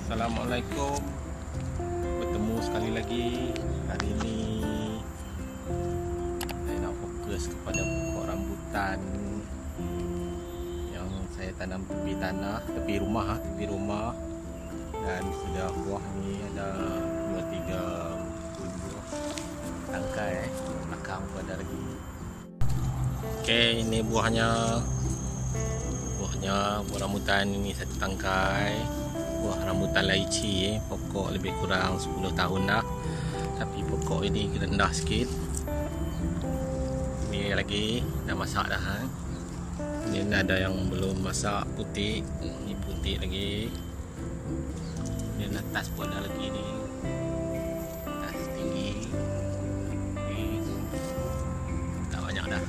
Assalamualaikum. Bertemu sekali lagi. Hari ini saya nak fokus kepada pokok rambutan yang saya tanam tepi rumah, dan sudah buah ni ada 2-3 buah tangkai. Belakang pun ada lagi. Okey, ini buah rambutan ini satu tangkai. Buah rambutan laici, pokok lebih kurang 10 tahun dah, tapi pokok ini rendah sikit. Ini lagi dah masak dah. Ini ada yang belum masak, putih. Ini putih lagi. Ini atas pun ada lagi ni. Atas tinggi. Ini tak banyak dah.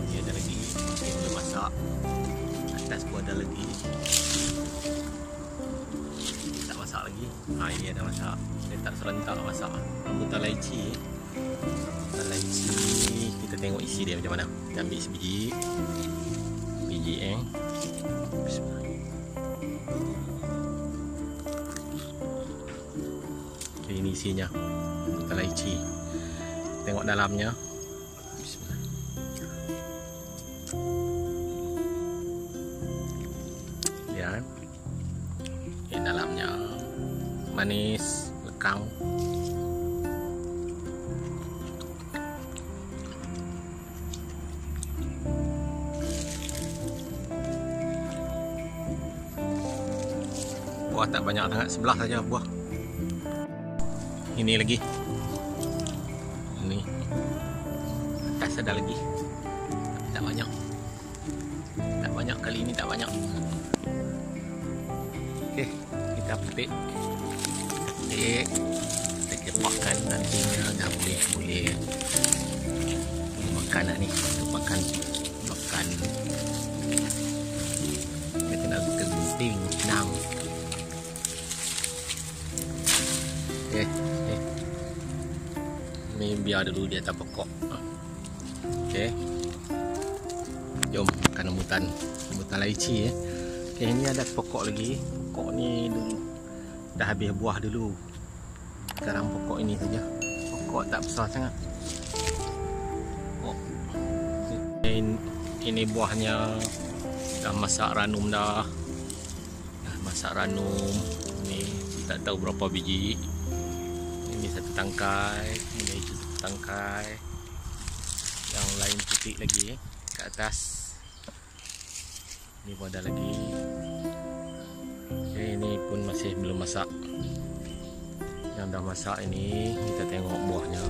Ini ada lagi. Ini belum masak. Atas pun ada lagi. Tak masak lagi. Ini ada masak. Dia tak serentak masak. Rambutan laici. Rambutan laici. Kita tengok isi dia macam mana. Kita ambil sebiji. Biji Bismillah. Okay, ini isinya. Rambutan laici. Tengok dalamnya. Bismillah. Lihat. Dalamnya manis, lekang. Buah tak banyak sangat, sebelah saja buah. Ini lagi. Ini. Atas ada lagi. Tapi tak banyak. Tak banyak kali ini, tak banyak. Okey, kita petik. Kita kepakkan nantinya dah boleh makan dah ni. Untuk makan. Kita kena gunting, senang. Okey. Ni biar dulu di atas pokok. Okey. Jom makan rambutan laici . Okey, ini ada pokok lagi. Pokok ni dulu dah habis buah dulu. Sekarang pokok ini saja. Pokok tak besar sangat. Ini buahnya dah masak ranum dah. Ini tak tahu berapa biji. Ini satu tangkai. Ini satu tangkai. Yang lain putih lagi kat atas. Ini pun ada lagi. Okay, ini pun masih belum masak. Yang dah masak ini kita tengok buahnya.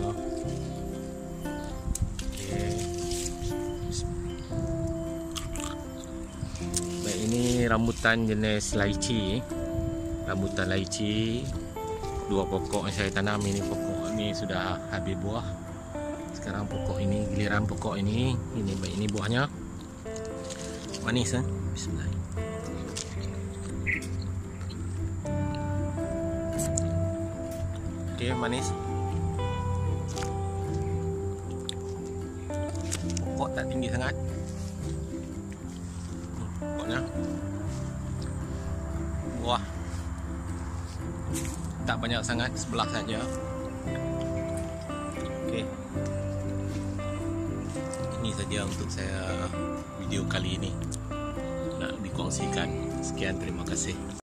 Okay. Baik, ini rambutan jenis laici. Rambutan laici. 2 pokok yang saya tanam. Ini pokok ini sudah habis buah. Sekarang pokok ini, giliran pokok ini. Ini baik, ini buahnya manis . Bismillah. Okey, manis. Pokok tak tinggi sangat. Pokoknya buah tak banyak sangat, sebelah saja. Okey. Ini saja untuk saya video kali ini nak dikongsikan. Sekian, terima kasih.